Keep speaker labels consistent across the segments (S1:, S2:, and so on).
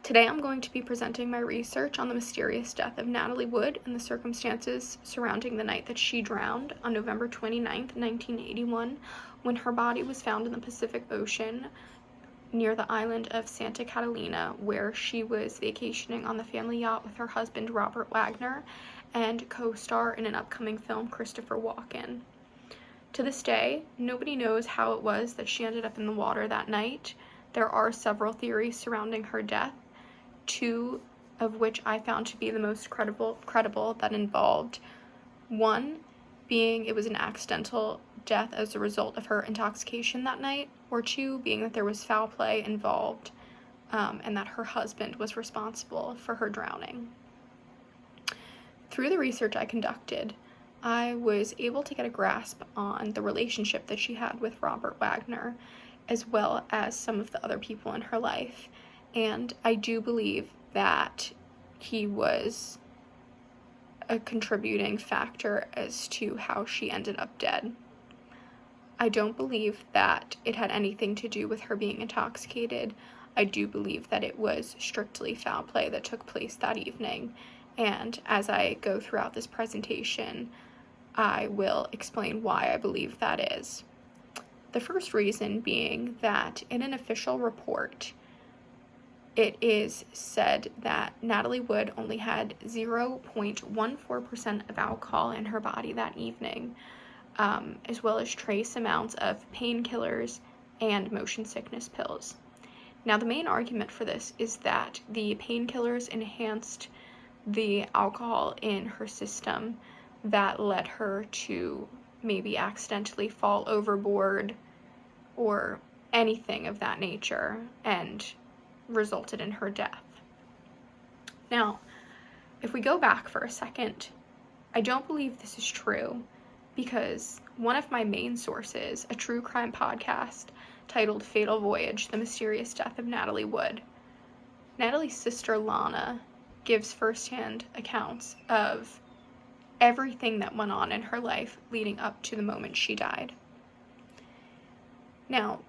S1: Today I'm going to be presenting my research on the mysterious death of Natalie Wood and the circumstances surrounding the night that she drowned on November 29th, 1981, when her body was found in the Pacific Ocean near the island of Santa Catalina, where she was vacationing on the family yacht with her husband Robert Wagner and co-star in an upcoming film Christopher Walken. To this day, nobody knows how it was that she ended up in the water that night. There are several theories surrounding her death, two of which I found to be the most credible that involved one being it was an accidental death as a result of her intoxication that night, or two being that there was foul play involved and that her husband was responsible for her drowning. Through the research I conducted, I was able to get a grasp on the relationship that she had with Robert Wagner, as well as some of the other people in her life. And I do believe that he was a contributing factor as to how she ended up dead. I don't believe that it had anything to do with her being intoxicated. I do believe that it was strictly foul play that took place that evening. And as I go throughout this presentation, I will explain why I believe that is. The first reason being that in an official report, it is said that Natalie Wood only had 0.14% of alcohol in her body that evening, as well as trace amounts of painkillers and motion sickness pills. Now, the main argument for this is that the painkillers enhanced the alcohol in her system that led her to maybe accidentally fall overboard or anything of that nature and resulted in her death. Now, if we go back for a second, I don't believe this is true because one of my main sources, a true crime podcast titled Fatal Voyage, The Mysterious Death of Natalie Wood, Natalie's sister Lana gives firsthand accounts of everything that went on in her life leading up to the moment she died. Now,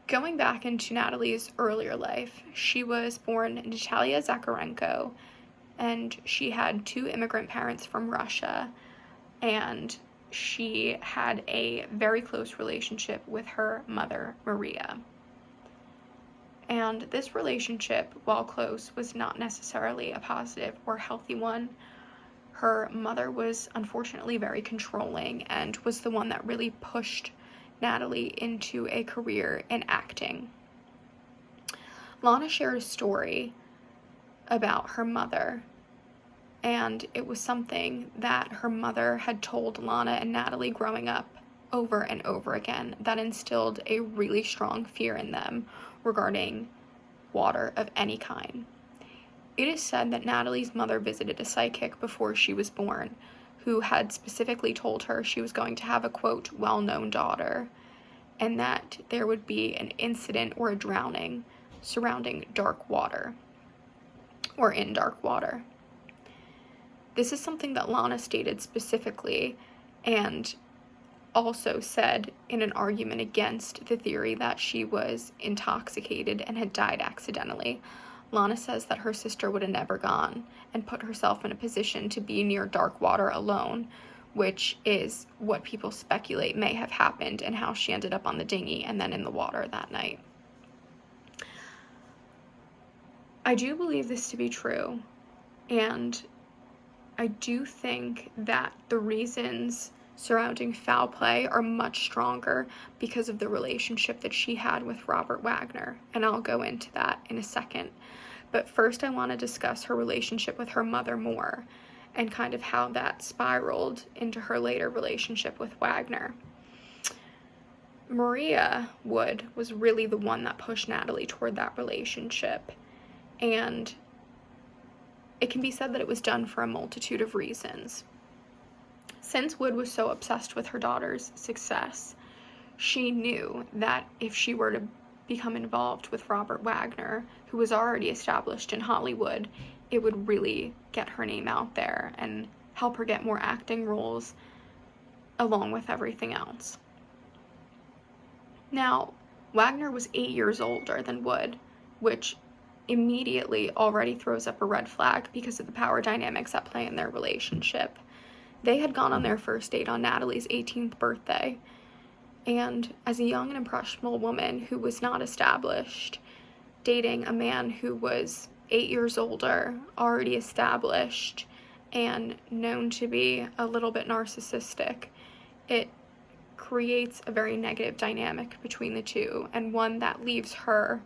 S1: going back into Natalie's earlier life, she was born Natalia Zakharenko, and she had two immigrant parents from Russia, and she had a very close relationship with her mother, Maria. And this relationship, while close, was not necessarily a positive or healthy one. Her mother was unfortunately very controlling and was the one that really pushed Natalie into a career in acting. Lana shared a story about her mother, and it was something that her mother had told Lana and Natalie growing up over and over again that instilled a really strong fear in them regarding water of any kind. It is said that Natalie's mother visited a psychic before she was born, who had specifically told her she was going to have a, quote, well-known daughter, and that there would be an incident or a drowning surrounding dark water, or in dark water. This is something that Lana stated specifically, and also said in an argument against the theory that she was intoxicated and had died accidentally. Lana says that her sister would have never gone and put herself in a position to be near dark water alone, which is what people speculate may have happened and how she ended up on the dinghy and then in the water that night. I do believe this to be true, and I do think that the reasons surrounding foul play are much stronger because of the relationship that she had with Robert Wagner, and I'll go into that in a second. But first I want to discuss her relationship with her mother more, and kind of how that spiraled into her later relationship with Wagner. Maria Wood was really the one that pushed Natalie toward that relationship, and it can be said that it was done for a multitude of reasons. Since Wood was so obsessed with her daughter's success, she knew that if she were to become involved with Robert Wagner, who was already established in Hollywood, it would really get her name out there and help her get more acting roles along with everything else. Now, Wagner was 8 years older than Wood, which immediately already throws up a red flag because of the power dynamics at play in their relationship. They had gone on their first date on Natalie's 18th birthday, and as a young and impressionable woman who was not established, dating a man who was 8 years older, already established, and known to be a little bit narcissistic, it creates a very negative dynamic between the two, and one that leaves her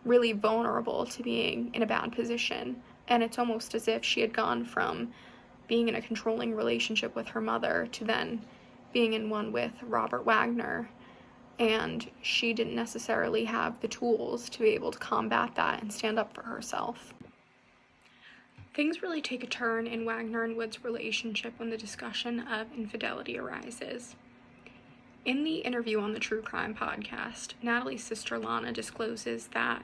S1: really vulnerable to being in a bad position. And it's almost as if she had gone from being in a controlling relationship with her mother to then being in one with Robert Wagner, and she didn't necessarily have the tools to be able to combat that and stand up for herself. Things really take a turn in Wagner and Wood's relationship when the discussion of infidelity arises. In the interview on the True Crime podcast, Natalie's sister Lana discloses that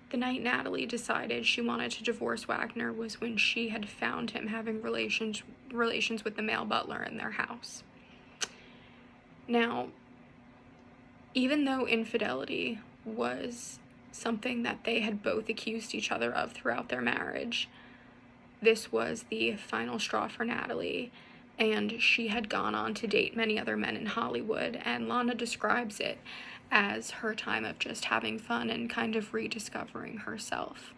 S1: the night Natalie decided she wanted to divorce Wagner was when she had found him having relations with the male butler in their house. Now, even though infidelity was something that they had both accused each other of throughout their marriage, this was the final straw for Natalie, and she had gone on to date many other men in Hollywood, and Lana describes it as her time of just having fun and kind of rediscovering herself.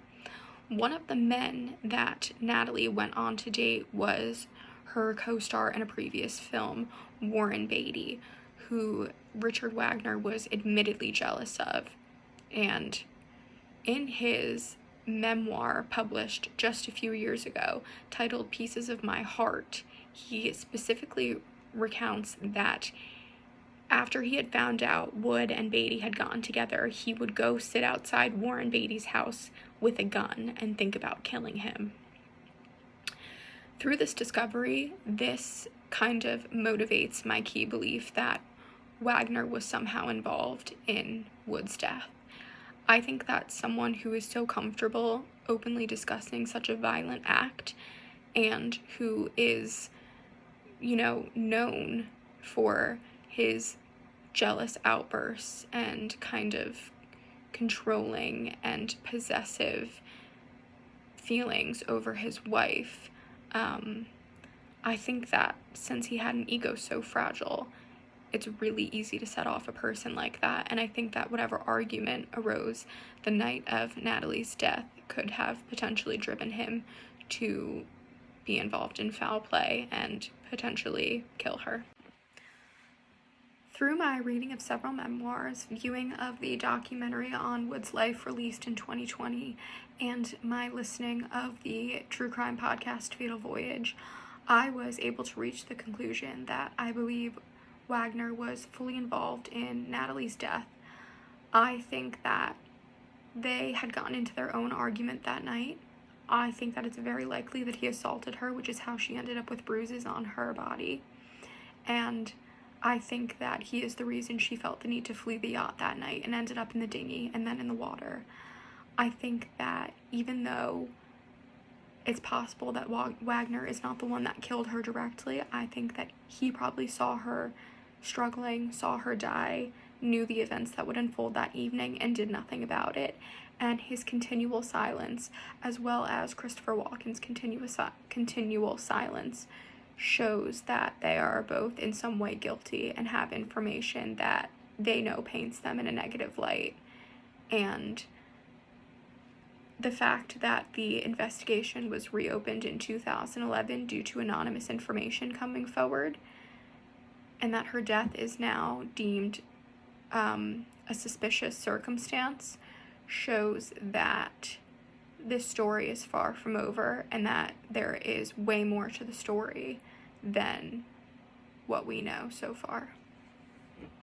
S1: One of the men that Natalie went on to date was her co-star in a previous film, Warren Beatty, who Richard Wagner was admittedly jealous of. And in his memoir published just a few years ago, titled Pieces of My Heart, he specifically recounts that after he had found out Wood and Beatty had gotten together, he would go sit outside Warren Beatty's house with a gun and think about killing him. Through this discovery, this kind of motivates my key belief that Wagner was somehow involved in Wood's death. I think that someone who is so comfortable openly discussing such a violent act and who is, known for his jealous outbursts and kind of controlling and possessive feelings over his wife, I think that since he had an ego so fragile, it's really easy to set off a person like that. And I think that whatever argument arose the night of Natalie's death could have potentially driven him to be involved in foul play and potentially kill her. Through my reading of several memoirs, viewing of the documentary on Wood's life released in 2020, and my listening of the True Crime podcast Fatal Voyage, I was able to reach the conclusion that I believe Wagner was fully involved in Natalie's death. I think that they had gotten into their own argument that night. I think that it's very likely that he assaulted her, which is how she ended up with bruises on her body. And I think that he is the reason she felt the need to flee the yacht that night and ended up in the dinghy and then in the water. I think that even though it's possible that Wagner is not the one that killed her directly, I think that he probably saw her struggling, saw her die, knew the events that would unfold that evening, and did nothing about it. And his continual silence, as well as Christopher Walken's continual silence, shows that they are both in some way guilty and have information that they know paints them in a negative light. And the fact that the investigation was reopened in 2011 due to anonymous information coming forward, and that her death is now deemed a suspicious circumstance, shows that this story is far from over and that there is way more to the story than what we know so far.